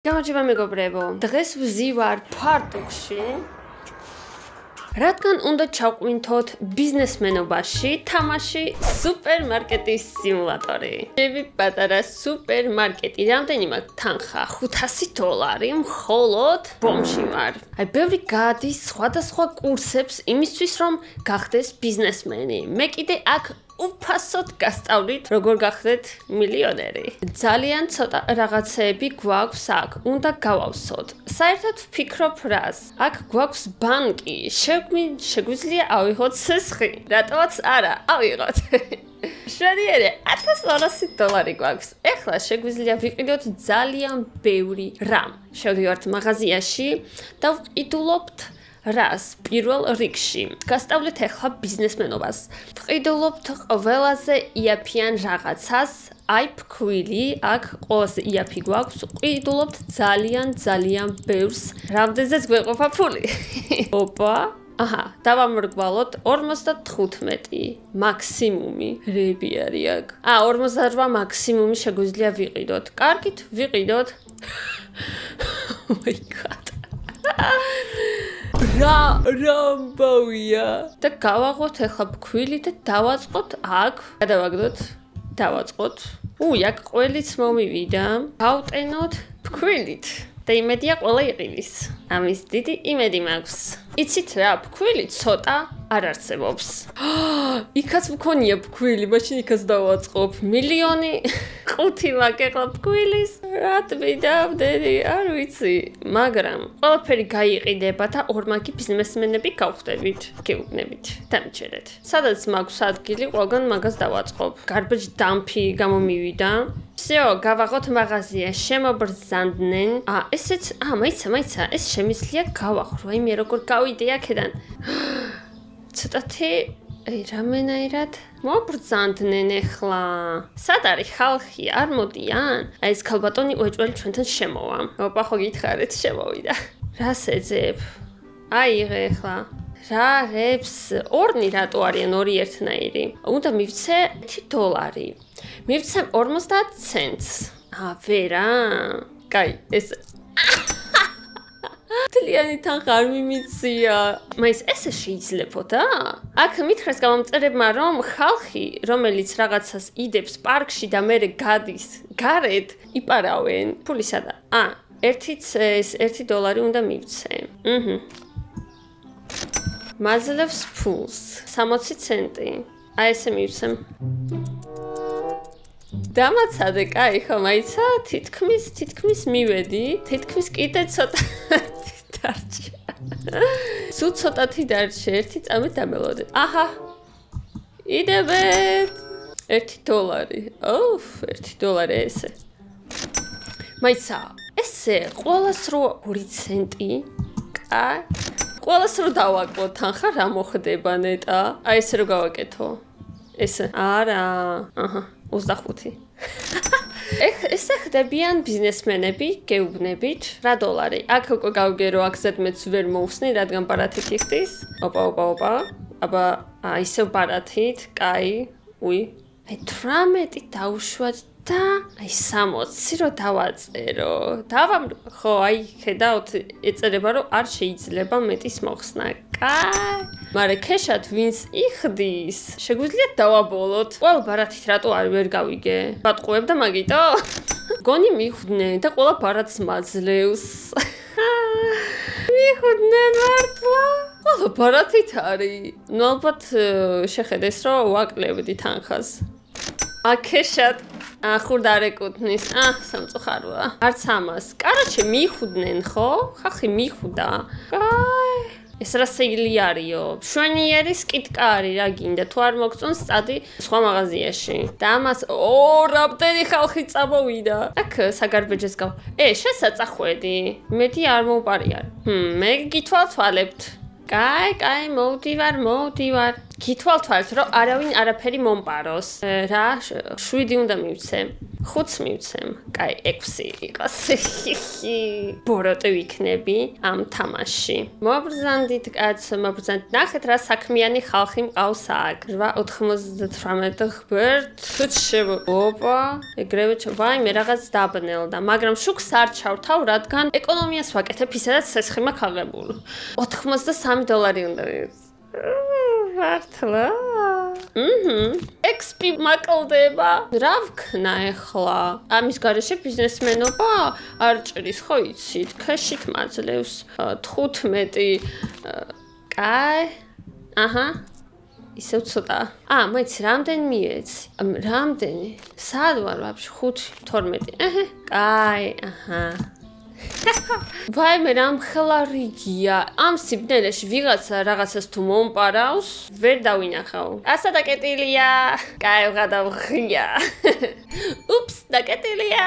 გამარჯობა მეგობრებო, დღეს ვზივარ ფარტუქში. რადგან უნდა ჩავყვინთოთ ბიზნესმენობაში თამაში სუპერმარკეტის სიმულატორი. შევი პატარა სუპერმარკეტი, რამდენი მაქვს თანხა? $500 მხოლოდ ბომში ვარ. აი, ბევრი გადის სხვადასხვა კურსებს იმისთვის, რომ გახდეს ბიზნესმენი. მე კიდე აქ უფასოდ გასწავლით, როგორ გახდეთ მილიონერი. ძალიან ცოტა რაღაცეები გვაქვს აქ, უნდა გავავსოთ. საერთოდ ვფიქრობ რას? აქ გვაქვს ბანკი, შეგვიძლია ავიღოთ სესხი, რატოაც არა, ავიღოთ. შვედიერი $1200 გვაქვს. ეხლა შეგვიძლია ვიყიდოთ ძალიან ბევრი რამ. შევდივართ მაღაზიაში და ვყიდულობთ რას პირველ რიგში. გასწავლეთ ახლა ბიზნესმენობას. ვყიდულობთ ყველაზე იაფიან რაღაცას, აი ფქვილი, აქ ყველაზე იაფი გვაქვს. ვყიდულობთ ძალიან ბევრს, რამდენზეც გვეყოფა ფული. ოპა, აჰა, დავამრგვალოთ 55 მაქსიმუმი. რები არის აქ? 48 მაქსიმუმი შეგვიძლია ვიყიდოთ. კარგით, ვიყიდოთ. Oh my god. რამბავია და გავაღოთ ახლა ფქვილი და დავაწყოთ აქ გადავაგდოთ დავაწყოთ აქ ყველიც მომივიდა გავტენოთ ფქვილით და იმედია ყველა იყიდის ამის დიდი იმედი მაქვს იცით რა ფქვილი ცოტა არ არსებობს იქაც მქონია ფქვილი მაშინ იქაც დავაწყობ მილიონი 5 მაგერა ფქვილის რა თვიდავდები არ ვიცი მაგრამ ყველაფერი გაიყიდება და ორმაგი ბიზნესმენები გავხდებით გეუბნებით დამჭერეთ სადაც მაქვს ადგილი ყველგან მაგას დავაწყობ garbage dump-ი გამომივიდა всё გავაღოთ მაღაზია შემობრძანდნენ ესეც მაიცა ეს შემიძლია გავახრო მე როგორ გავიდე აქედან ცოტათი რამენაირად მობრძანდნენ ახლა სად არის ხალხი არ მოდიან აი ეს ქალბატონი უეჭველი ჩვენთან შემოვა ოპა ხო გითხარით შემოვიდა რას ეძებ აიღე ახლა რა რებს ორნი რატო არიან ორი ერთნაირი უნდა მივცე $1 მივცე 50 ცენტს ვერა კაი ეს თლიანი თანხა არ მიმიწია მაინც ესე შეიძლებოდა აქ მითხრეს გამომწერებმა რომ ხალხი რომელიც რაღაცას იდებს პარკში და მერე გადის გარეთ იპარავენ ფული სადა $1 უნდა მივცე მაძლევს ფულს 60 ცენტი აი ესე მივცე დამაცადე კაი ხო მაიცა თითქმის მივედი თითქმის კიდე ცოტა დარჩა სულ ცოტათი დარჩა ერთი წამი დამელოდე აჰა იდებეთ $1 $1 ესე მაიცა ესე ყველას რო 2 ცენტი კაი ყველას რო დავაკლო თანხა რა მოხდება ნეტა აი ესე რო გავაკეთო ესე არა აჰა 25 ესე ხდებიან ბიზნესმენები გეუბნებით რა $. აქ უკვე გავიგერო აქ ზედმეტს ვერ მოვხსნი რადგან ბარათით იხდის ოპა აბა ისევ ბარათით კაი უი აი 18 დავუშვათ და აი 60 რო დავაწერო ხო აი ხედავთ ეწერება რომ არ შეიძლება მეტის მოხსნა კაი მარე ქეშად ვინც იხდის შეგვიძლია დავაბოლოთ ყველა ბარათით რატო არ ვერ გავიგე ბატყუებ და მაგიტო გონი მიხვდნენ და ყველა ბარათს მაძლევს მიხვდნენ მართლა ყველა ბარათით არის ნუ ალბათ შეხედეს რომ ვაკლებდი თანხას აქეშად ხურ დარეკუთნის სამწუხაროა არც ამას კარაჩე მიხვდნენ ხო ხალხი მიხვდა კაი ეს რა სეილი არისო მშვენიერი სკიტკა არის რა გინდა თუ არ მოგწონს წადი სხვა მაღაზიაში და ამას რამდენი ხალხი წამოვიდა აქ საგარბეჯეს შესაწახვედი მეტი არ მოვპარიარ მე გითვალთვალებთ კაი მოვდივარ გითვალთვალეთ, რომ არავინ არაფერი მომპაროს. რა 7 უნდა მივცე. 5 მივცემ. კაი, 6 იყოს. ბოროტი ვიქნები ამ თამაში. მობრძანდით კაცო, მობრძანდით. ნახეთ რა საქმიანი ხალხი მყავს აქ. 8.98 ღბერთ შევა. ოპა, ეგრევე ვაიმე რაღაც დაბნელდა, მაგრამ შუქს არ ჩავთავ, რადგან ეკონომიას ვაკეთებ ისედაც ცეცხლი მაქვს აღებული. $83 უნდა მივცე. მართლა? XP მაკლდება. რა ვქნა ახლა? ამის გარეშე ბიზნესმენობა არ ჭრის, ხო იცით? ქეშით მაძლევს 15. კაი. აჰა. ისევ ცოტა. მაინც რამდენი მიეცი? რამდენი? სად ვარ ვაფშე? 5, 12. კაი, აჰა. ვაიმე რამ ხელარიგია ამ სიბნელეში ვიღაცა რაღაცას თუ მომპარავს ვერ დავინახავ ასა დაკეტილია კაი ვღადავხია უპს დაკეტილია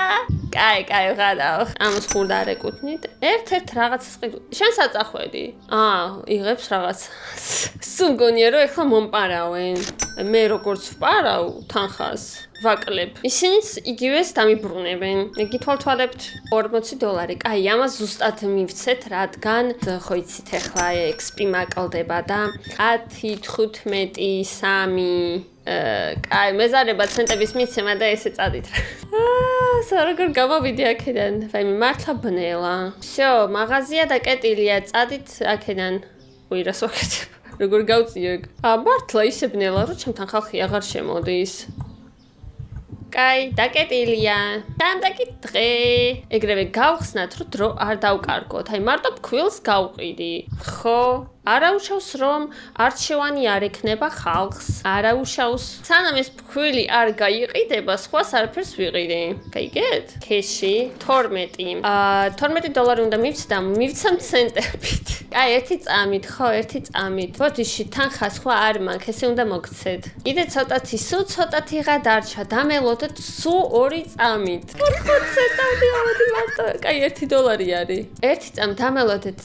კაი ვღადავ ამას ხურდა არ ეკუთვნით ერთ რაღაცას ყიდულ შენ საწახვედი იღებს რაღაცას სულ მგონია რომ ეხლა მომპარავენ მე როგორც ვპარავ თანხას ვაკლებ. ისინიც იგივეს დამიბრუნებენ. გითვალთვალებთ $40. კაი, ამას ზუსტად მივცეთ, რადგან ხო იცით ახლა XP მაკლდება და 10, 15, 3 კაი, მეზარება ცენტების მიცემა და ესე წადით რა. როგორ გამოვიდი აქედან? ვაიმე, მართლა ბნელა. всё, მაღაზია დაკეტილია, წადით აქედან. უირას ვაკეთებ. როგორ გავწიე? მართლა ისე ბნელა, რომ ჩემთან ხალხი აღარ შემოდის. კაი, დაკეტილია. დამდაკითხე. ეგრევე გავხსნათ, რომ დრო არ დავკარგოთ. აი, მარტო ფქვილს გავყიდი. ხო? არაუშავს რომ არჩევანი არ ექნება ხალხს. არაუშავს. სანამ ეს ფქვილი არ გაიყიდება, სხვას არაფერს ვიყიდე. გაიგეთ? ქეში 12. $12 უნდა მივცე და მივცემ ცენტებით. კაი, 1 წამით, ხო, 1 წამით. ბოდიში თანხა სხვა არ მაქვს, ესე უნდა მოგცეთ. კიდე ცოტათი, სულ ცოტათიღა დარჩა, დამელოდეთ სულ 2 წამით. ხო, ცეტავდი ამოდი მარტო. კაი, $1 არის. 1 წამით დამელოდეთ,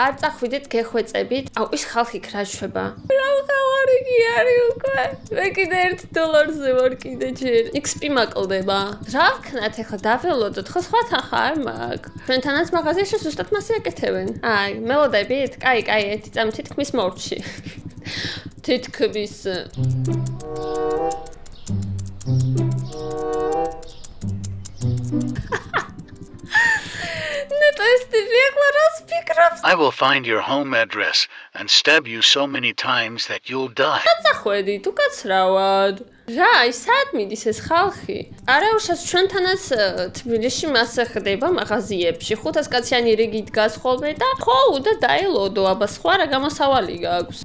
არ წახვიდეთ გეხვეწებით. აუ ის ხალხი ქრაშვება. რა ხალხი არის უკვე? მე კიდე $1-ზე ვარ კიდე ჯერ. XP მაკლდება. რა ვქნათ ახლა დაველოდოთ, ხო სხვა თანხა არ მაქვს. ჩვენთანაც მაღაზიაში ზუსტად მასე აკეთებენ. აი, მელოდებით? კაი, 1 წამი თითქმის მორჩი. თითქმის I will find your home address and stab you so many times that you'll die. წახვედი, თუ კაცრავად. რა, სად მიდის ეს ხალხი? არაუშავს ჩვენთანაც თბილისში მასე ხდება მაღაზიებში. 500 კაციანი რიგი დგას ხოლმე და ხო, და დაელოდო, აბა სხვა რა გამოსავალი გაქვს.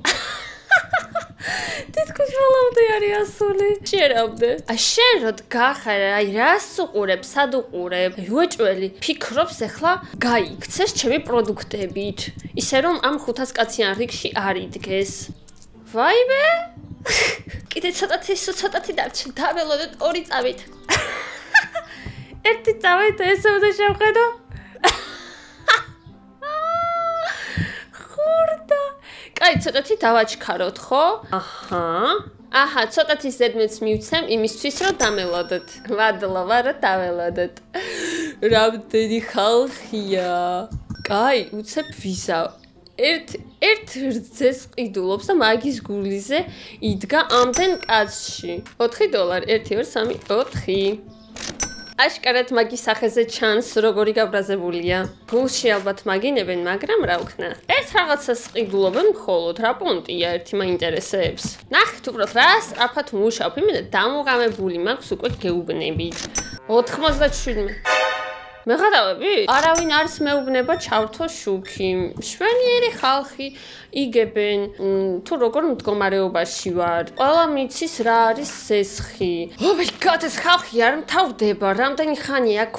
თითქოს მოლავდი არის ასული. შერავდე. შენ რო დგახარ, აი რას უყურებ, სად უყურებ? უეჭველი ფიქრობს ახლა გაიქცეს ჩემი პროდუქტებით. ისე რომ ამ 500 კაციან რიგში არ იდგეს. ვაიმე? კიდე ცოტათი დარჩა, დაველოდეთ 2 წამით. 1 წამით ესე უნდა შევხედო. კაი, ცოტათი დავაჩქაროთ, ხო? აჰა, ცოტათი ზედმეტს მივცემ იმისთვის, რომ დამელოდოთ. მადლობა, რომ დაველოდოთ. რამდენი ხალხია? კაი, უცებ ვიზა. ერთ რძეს ყიდულობს და მაგის გულიზე იდგა ამდენ კაცში. $4, 1, 2, 3, 4. აშკარად მაგის სახეზე ჩანს, როგორი გაბრაზებულია. გულში ალბათ მაგინებენ, მაგრამ რა ვქნა. ერთ რაღაცას ყიდულობენ მხოლოდ, რა პონტია ერთი მაინტერესებს. ნახეთ უბრალოდ რა სწრაფად მუშაობ, იმენა დამოღამებული მაქვს უკვე გეუბნებით. 97. მეღადავები? არავინ არც მეუბნება ჩავთო შუქი. შვენიერი ხალხი იგებენ, თუ როგორ მდგომარეობაში ვარ. ყველა მიცის რა არის სესხი. Oh my god, ეს ხალხი არ მთავრდება, რამდენი ხანია აქ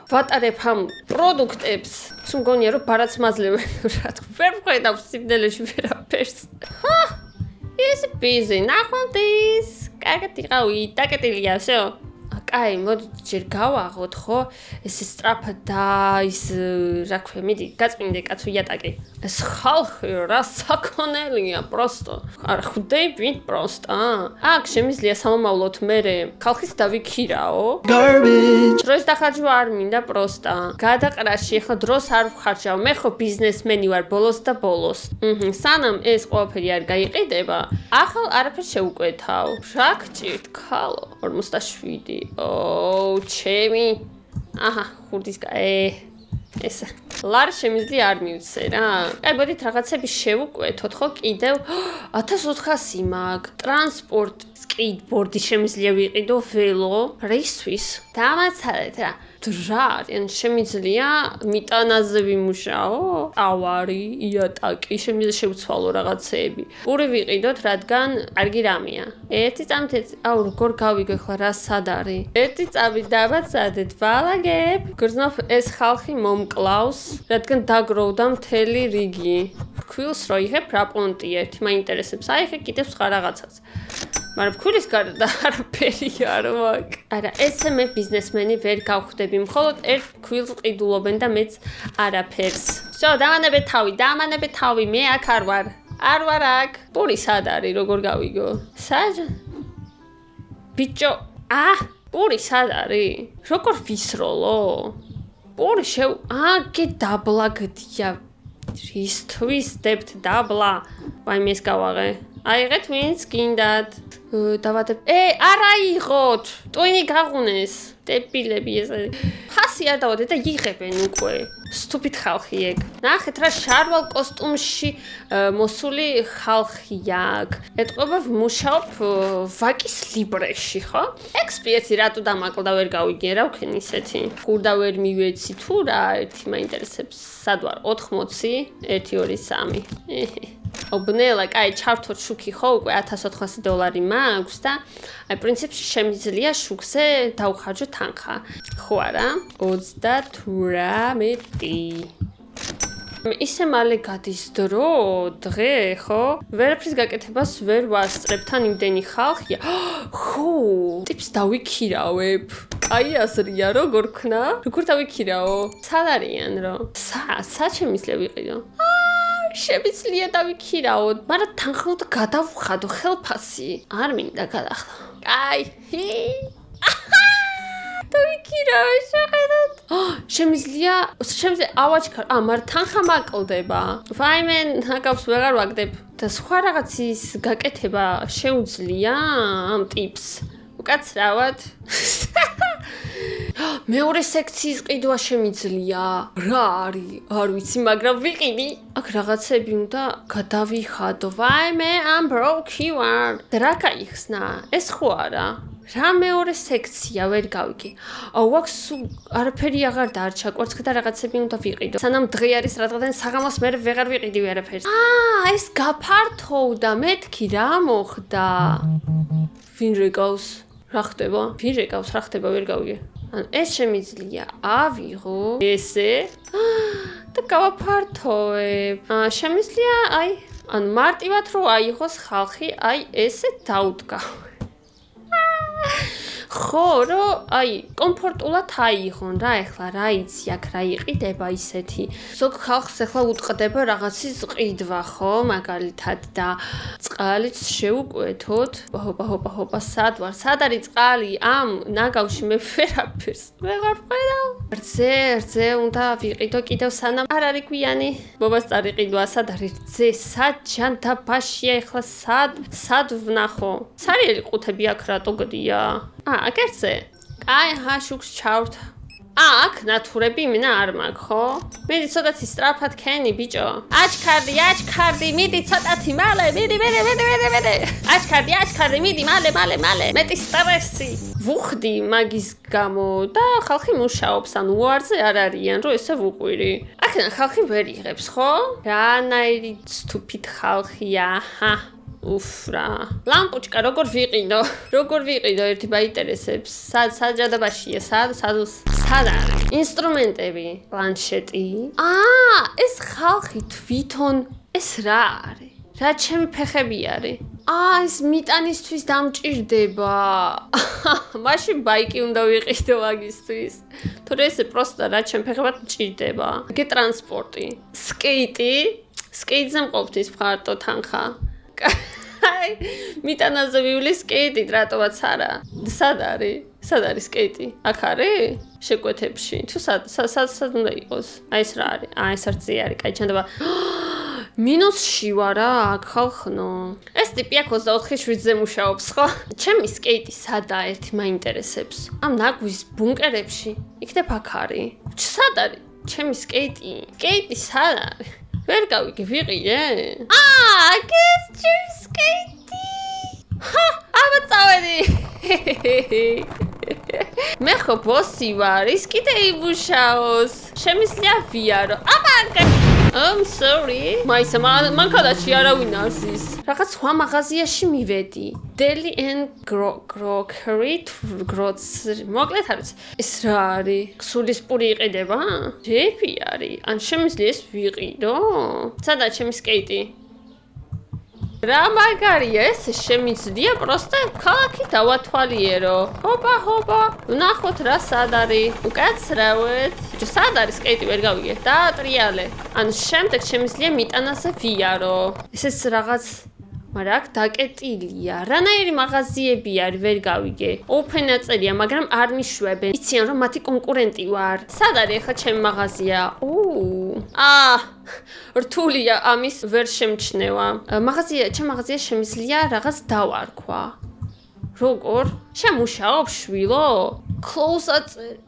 ვატარებ ამ პროდუქტებს. სულ მგონია რომ ბარაც მაძლევენ რა თქმა. ვერ ვხედავ სიბნელეში ვერაფერს. ის ბიზი, ნახვამდის. კარგად იყავი, დაკეტილია, всё. კაი, მოდი ჯერ გავაღოთ, ხო? ეს სწრაფად და ის რა ქვია, მიდი, გაწმინდე კაცო იატაკი. ეს ხალხი რა საქონელია, პროსტო. არ ხვდები, პროსტა. აქ შემიძლია სამომავლოდ მერე ხალხის დავიქირაო. დროს დახარჯვა არ მინდა, პროსტა. გადაყრაში, ახლა დროს არ ვხარჯავ. მე ხო ბიზნესმენი ვარ ბოლოს და ბოლოს. სანამ ეს ყველაფერი არ გაიყიდება, ახალ არაფერს შეუკვეთავ. რა გჭირთ, ხალო? 47. ჩემი. აჰა, ხურდის ესა. ლარ შემიძლია არ მივცე რა. აი, ბოდით რაღაცები შევუკვეთოთ, ხო, კიდევ 1400 მაქვს. ტრანსპორტ, სკეიტბორდი შემიძლია ვიყიდო, ველო, რეისთვის. დამაცადეთ რა. რა, ან შემიძლია მიტანაზე ვიმუშაო? ავარი, იატაკი, შემიძლია შევცვალო რაღაცეები. პური ვიყიდოთ, რადგან კარგი რამეა. ერთი წამით, როგორ გავიგო ახლა რა სად არის? ერთი წამით დამაცადეთ, ვალაგებ. გრძნով ეს ხალხი მომკლავს, რადგან დაგროვდა მთელი რიგი. ფქვილს რო იღებ რა პონტი ერთი, მაინტერესებს. აიღე კიდევ სხვა რაღაცას. მაგრამ ფქვილის გარდა არაფერი არ მაქვს. არა, ესე მე ბიზნესმენი ვერ გავხდები. მხოლოდ ერთ ფქვილს ყიდულობენ და მეც არაფერს. всё, დავანებე თავი, მე აქ არ ვარ. არ ვარ აქ. პური სად არის, როგორ გავიგო? სად? ბიჭო, პური სად არის? როგორ ვისროლო? პური გე დაბლა გდია. რისთვის დებთ დაბლა? ვაიმე ეს გავაღე. აიღეთ ვინც გინდათ. დავადებ. არ აიღოთ. ტვინი გაღუნეს. დებილები ეს. ფასი არ დავადეთ და იღებენ უკვე. სტუპიდ ხალხი ეგ. ნახეთ რა შარვალ კოსტუმში მოსული ხალხია აქ. ეტყობა ვმუშაობ ვაკის ლიბრეში, ხო? ექსპიეთი რატო დამაკლდა ვერ გავიგე რა ვქენ ისეთი. გურდა ვერ მივეცი თუ რა, ერთი მაინტერესებს. სად ვარ? 80, 1 2 3. ობნელა, კაი, ჩავთოთ შუქი ხო, უკვე $1400 მაქვს და აი პრინციპში შემიძლია შუქზე დავხარჯო თანხა. ხო არა? 38. ისე მალე გადის დრო, დღე, ხო? ვერაფრის გაკეთებას ვერ ვასწრებ, თან იმდენი ხალხია. ხო, ტიპს დავიქირავებ. აი ასრია, როგორ ქნა? როგორ დავიქირაო? სად არიან რო? სად შემიძლია ვიყიდო? შემიძლია დავიქირაო, მაგრამ თანხმოდ გადავხადო ხელფასი. არ მინდა გადახდა. კაი. დავიქირავე, შეხედოთ. შემიძლია ავაჩქარ. მაგრამ თანხა მაკლდება. ვაიმე, ნაკავს ვეღარ ვაგდებ. და სხვა რაღაცის გაკეთება შეუძლია ამ ტიპს. უკაცრავად. მეორე სექციის ყიდვა შემიძლია. რა არის? არ ვიცი, მაგრამ ვიყიდი. აქ რაღაცები უნდა გადავიხადო. ვაიმე, ამ ბროკი ვარ. რა გაიხსნა? ეს ხო არა? რა მეორე სექცია ვერ გავიგე. აქ სულ არაფერი აღარ დარჩა. კვარცხლი და რაღაცები უნდა ვიყიდო. სანამ დღე არის რადგან საღამოს მე ვეღარ ვიყიდი არაფერს. ეს გაფართოვდა. მეთქი რა მოხდა? ვინ რეკავს? რა ხდება? ვინ რეკავს? რა ხდება? ვერ გავიგე. ან ეს შემიძლია ავიღო ესე და გავაფართოვებ. შემიძლია აი ან მარტივად რო აიღოს ხალხი, აი ესე დაუდგა. ხო, რო აი კომფორტულად აიღონ რა, ეხლა რა იცი, აქ რა იყიდება ისეთი. ზოგ ხალხს ეხლა უტყდება რაღაცის ყიდვა, ხო, მაგალითად და წყალიც შევუკვეთოთ. ჰოპა, სად ვარ? სად არის წყალი? ამ ნაგავში მე ვერაფერს ვეღარ ვხედავ. რძე უნდა ვიყიდო კიდევ სანამ არ არის გვიანი. ბობას წარიყიდვა, სად არის რძე? სად ჯანდაბაშია ეხლა სად ვნახო? სარიელი ყუთები აქ რატო გდია? აკერზე. აი, შუქს ჩავრთ. აქ ნათურები მინა არ მაქვს, ხო? მიდი ცოტათი სწრაფად ქენი, ბიჭო. აჩქარდი, მიდი ცოტათი მალე, მიდი. აჩქარდი, მიდი, მალე. მეტი სტრესი. ვუხდი მაგის გამო და ხალხი მუშაობს, ანუ უარზე არ არიან, რომ ესე ვუყვირი. აქედან ხალხი ვერ იღებს, ხო? რანაირი სტუპიდ ხალხია, ufra. ლამპუჩკა როგორ ვიყიდო? ერთი მაინტერესებს. სად ჯადაბაშია? სად არის? ინსტრუმენტები, პლანშეტი. ეს ხალხი თვითონ ეს რა არის? რა ჩემი ფეხები არის? ეს მიტანისთვის დამჭირდება. მაშინ ბაიკი უნდა ვიყიდო მაგისთვის. თორე ესე პროსტა რა ჩემ ფეხებად მჭირდება. გე ტრანსპორტი. სკეიტი. სკეიტზე მყოფთვის ფარტო თანხა. მიტანაზე ვივლი სკეიტით რატომაც არა. სად არის სკეიტი? აქ არის? შეკვეთებში. თუ სად უნდა იყოს? აი ეს რა არის? ეს არცი არის, კაი ჩანდება. მინუსში ვარ აქ ხალხნო. ეს ტიპი აქ 24/7-ზე მუშაობს, ხო? ჩემი სკეიტი სადაა ერთი მაინტერესებს. ამ ნაგვის ბუნკერებში. იქნებ აქ არის. სად არის? ჩემი სკეიტი. სკეიტი სად არის? ვერ გავიგე, ვიყიდე? ეს ჩემი სკეიტი. აბა წავედი. მე ხო ბოსი ვარ, ის კიდე იმუშაოს. შემიძლია ვიარო. I'm sorry. მანქანაში არავინ არ ზის. რაღაც სხვა მაღაზიაში მივედი. Deli and Grocery Grocery. მოკლედ არის. ეს რა არის? სულისპური იყიდება? ჯეფი არის. ან შემიძლია ეს ვიყიდო? სადაა ჩემი სკეიტი? რა მაგარია ეს შემიძლია პროსტა ქალაქი დავათვალიერო. ჰოპა. ვნახოთ რა სად არის. უკაცრავეთ. სად არის სკეიტი ვერ გავიგე. დაატრიალე. ანუ შემდეგ შემიძლია მიტანაზე ვიარო. ესეც რაღაც მაგრამ აქ დაკეტილია. რანაირი მაღაზიები არის ვერ გავიგე. Open აწერია, მაგრამ არ მიშვებენ. იციან რომ მათი კონკურენტი ვარ. სად არის ახლა ჩემი მაღაზია? რთულია ამის ვერ შემჩნევა. ჩემ მაღაზია შემიძლია რაღაც დავარქვა. როგორ? შემუშაობ შვილო? Close აწერია.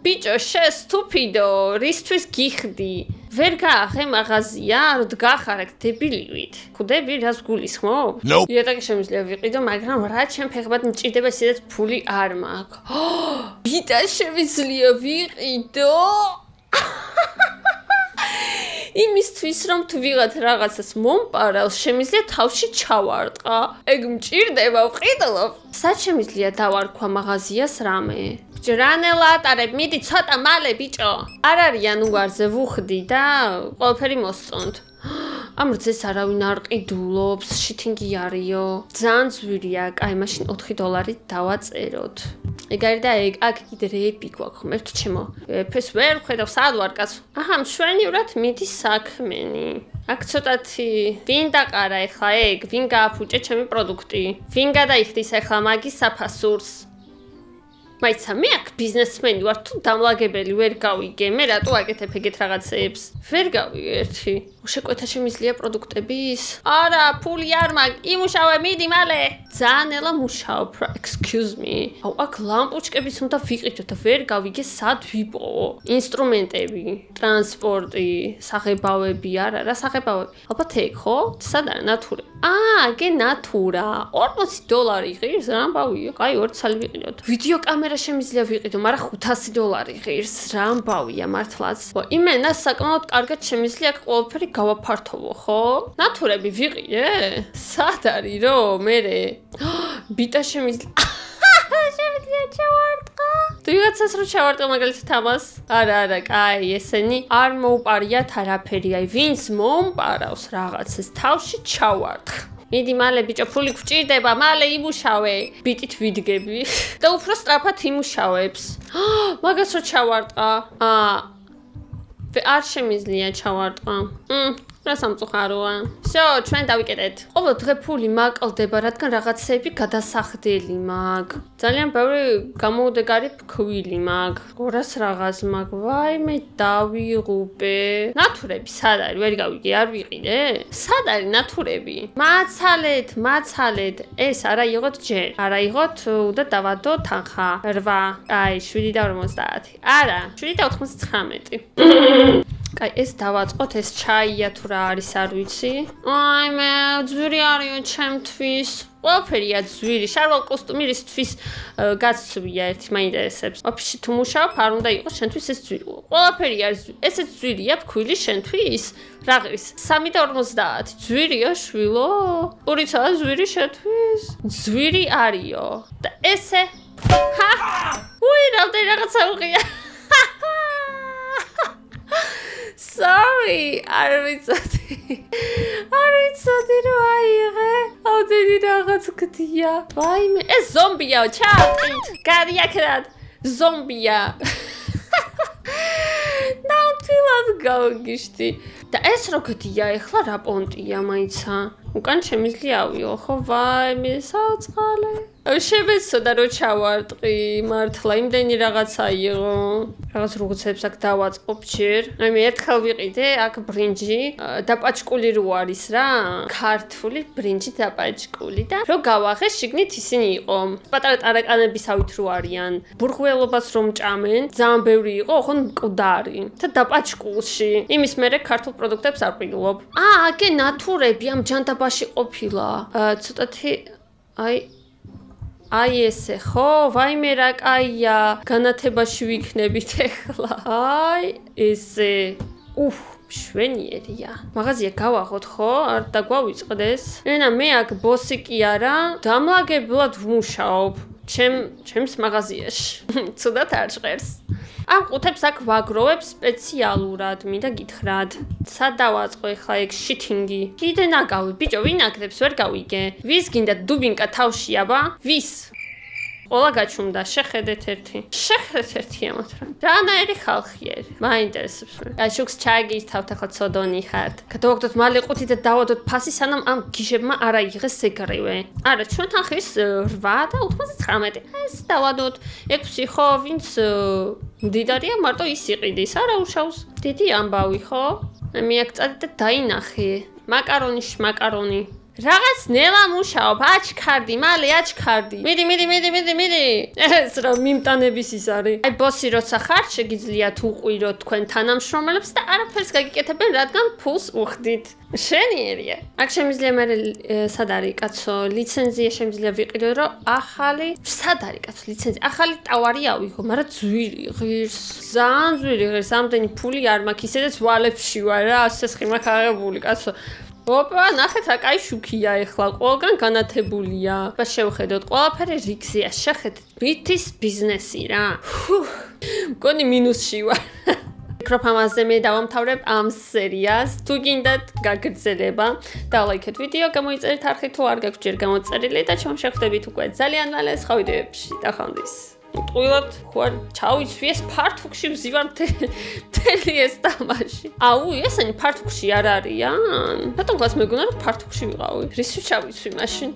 ბიჭო, შესტუფიდო, რისთვის გიხდი? ვერ გაახე მაღაზია, რომ დგახარებ დებილივით. ხუდები რას გულისხმობ? იატაკი შემიძლია ვიყიდო, მაგრამ რა ჩემ ფეხებად მჭირდება ისედაც ფული არ მაქვს. ბიტა შემიძლია ვიყიდო? იმისთვის რომ თუ ვიღათ რაღაცას მომპარავს, შემიძლია თავში ჩავარტყა. ეგ მჭირდება ვყიდლობ. სად შემიძლია დავარქვა მაღაზიას რამე? რანელა ატარებ, მიდი ცოტა მალე ბიჭო. არ არიან უარზე ვუხდი და ყველაფერი მოსწონთ. ამ რძეს არავინ არ ყიდულობს, შითინგი არისო. ძალიან ძვირია, კაი, მაშინ $4 დავაწეროთ. ეგ არის და ეგ აქ კიდე რეპი გვაქვს, მერტ ჩემო. ფეს ვერ ხედავ, სად ვარ კაცო? მშვენივრად მიდის საქმენი. აქ ცოტათი ვინ დაყარა ეხლა ეგ, ვინ გააფუჭე ჩემი პროდუქტი? ვინ გადაიხდის ეხლა მაგის საფასურს? მაიცა მე აქ ბიზნესმენი ვარ თუ დამლაგებელი ვერ გავიგე მე რატო აკეთებ ეგეთ რაღაცებს ვერ გავიგე ერთი შეკვეთა შემიძლია პროდუქტების არა ფული არ მაქვს იმუშავე მიდი მალე ძალიან მუშაობ excuse me აუ აქ ლამპუჩკების უნდა ვიყიდო და ვერ გავიგე სად ვიპოვო ინსტრუმენტები ტრანსპორტი საღებავები არა რა საღებავები ალბათ ეგ ხო სად არის ნატურა აკე ნატურა $40 ღირს რა ამბავია კაი 2 წელი ვიყიდოთ ვიდეო კამერა შემიძლია ვიყიდო მაგრამ $500 ღირს რა ამბავია მართლაც იმენა საკმაოდ კარგად შემიძლია ყველაფერი გავაფართოვო ხო ნატურები ვიყიდე სად არის რომ მე ბიტა შემიძლია ჩავარტყა თუ ვიღაცას რო ჩავარტყა მაგალითად ამას არა კაი ესენი არ მოუპარიათ არაფერი აი ვინც მომპარავს რაღაცას თავში ჩავარტყა მიდი მალე ბიჭო ფული გვჭირდება მალე იმუშავე ბიტით ვიდგები და უფრო სწრაფად იმუშავებს მაგას რო ჩავარტყა არ შემიძლია ჩავარტყა რა სამწუხაროა всё ჩვენ დავიკეტეთ ყოველ დღე ფული მაკლდება რადგან რაღაცეები გადასახდელი მაქვს ძალიან ბევრი გამოუდეგარი ფქვილი მაქვს 200 რაღაც მაქვს ვაიმე დავიღუპე ნატურები სად არის ვერ გავიგე არ ვიყიდე სად არის ნატურები მაცალეთ ეს არა იღოთ ჯერ არა იღოთ უნდა დავადო თანხა 8 აი 7.50 არა 7.99 კაი ეს დავაწყოთ ეს ჩაია თუ რა არის არ ვიცი აი მე ძვირი არისო ჩემთვის ყველაფერია ძვირი შარვალ კოსტუმირისთვის გაცვია ერთი მაინტერესებს ოფისში თუ მუშაობ არ უნდა იყოს შენთვის ეს ძვირი ყველაფერი არის ესეც ძვირია ფქვილი შენთვის რა ღირს 3.50 ძვირია შვილო პურიცაა ძვირი შენთვის ძვირი არისო და ესე უი რამდენი რაღაცა უღია Sorry, არ ვიცოდი რომ აიო იმდენი რაღაც გდია. ვაიმე, ეს ზომბია, ჩააყით. გადიაკრად. ზომბია. ნამდვილად გავგიშტი. და ეს რო გდია, ეხლა რა პონტია მაიცა? უკან შემიძლია ავიო, ხო? ვაიმე, საწყალე. შევეცოდა რომ ჩავარტყი, მართლა იმდენი რაღაცა იყო. რაღაც რუცებს აქ დავაწყობ ჯერ. აი მე ერთხელ ვიყიდე აქ ბრინჯი, დაპაჭკული რო არის რა, ქართული ბრინჯი დაპაჭკული და რო გავაღე, შიგნით ისინი იყო. პატარა ტარაკანებისავით რო არიან. ბურღველობას რომ ჭამენ, ძალიან ბევრი იყო, ხომ მკვდარი. და დაპაჭკულში. იმის მერე ქართულ პროდუქტებს არ ვყიდულობ. აკე ნატურები ამ ჯანდაბაში ყოფილა. ცოტათი აი ესე ხო, ვაიმე რა კაია, განათებაში ვიქნებით ეხლა. აი ესე. შვენიერია. მაღაზია გავაღოთ ხო? არ დაგვავიწყდეს. ენა მე აქ ბოსი კი არა, დამლაგებლად ვმუშაობ. ჩემს მაღაზიაში. ცუდად არ ჟღერს. ამ ყუთებს აქ ვაგროვებ სპეციალურად, მინდა გითხრათ. სად დავაწყო ეხლა ეგ შითინგი? კიდე ნაგავი, ბიჭო, ვინ აკეთებს, ვერ გავიგე. ვის გინდა დუბინკა თავში აბა? ვის? ყოლა გაჩუმდა, შეხედეთ ერთი. შეხედეთ ერთი ამათ რა. რანაირი ხალხია? მაინტერესებს მე. შუქს ჩააგირთავთ ახლა ცოდონი ხართ. გადავაგდოთ მალე ყუთი და დავადოთ ფასი, სანამ ამ გიშებმა არ აიღეს ეგრევე. არა, ჩვენთან ხის 8 და 99. ეს დავადოთ 6 ხო, ვინც მდიდარია, მარტო ის იყიდის, არა უშავს. დიდი ამბავი ხო? მე აქ წადი და დაინახე. მაკარონი. რაღაც ნელა მუშაობ, აჩქარდი, მალე აჩქარდი. მიდი. ეს რა მიმტანების ის არის. აი ბოსი როცა ხარ, შეგიძლიათ უყვიროთ თქვენ თანამშრომლებს და არაფერს გაგიკეთებენ, რადგან ფულს უხდით. შენიერია. აქ შემიძლია მე სად არის კაცო, ლიცენზია შემიძლია ვიყიდო, რომ ახალი სად არის კაცო ლიცენზია? ახალი ტავარი ავიღო, მაგრამ ძვირი ღირს. ძალიან ძვირი ღირს, ამდენი ფული არ მაქვს, ისედაც ვალებში ვარ რა, სესხი მაქვს აღებული კაცო. ოპა, ნახეთ რა კაი შუქია ეხლა, ყველგან განათებულია. და შევხედოთ, ყველაფერი რიგზეა, შეხედეთ, მითის ბიზნესი რა. მგონი მინუსში ვარ. მიკროფონაზე მე დავამთავრებ ამ სერიას. თუ გინდათ გაგრძელება, დალაიქეთ ვიდეო, გამოიწერეთ არხი თუ არ გაქვთ ჯერ გამოწერილი და ჩამოშევდებით უკვე ძალიან მალე სხვა ვიდეოებში. დახამდის. ტყუილად ხوار ჩავიცვი ეს ფართუქში ვზივარ მთელი ეს თამაში. ესენი ფართუქში არ არიან? რატომ გას მეგონა რომ ფართუქში ვიყავი? რისი ჩავიცვი მაშინ?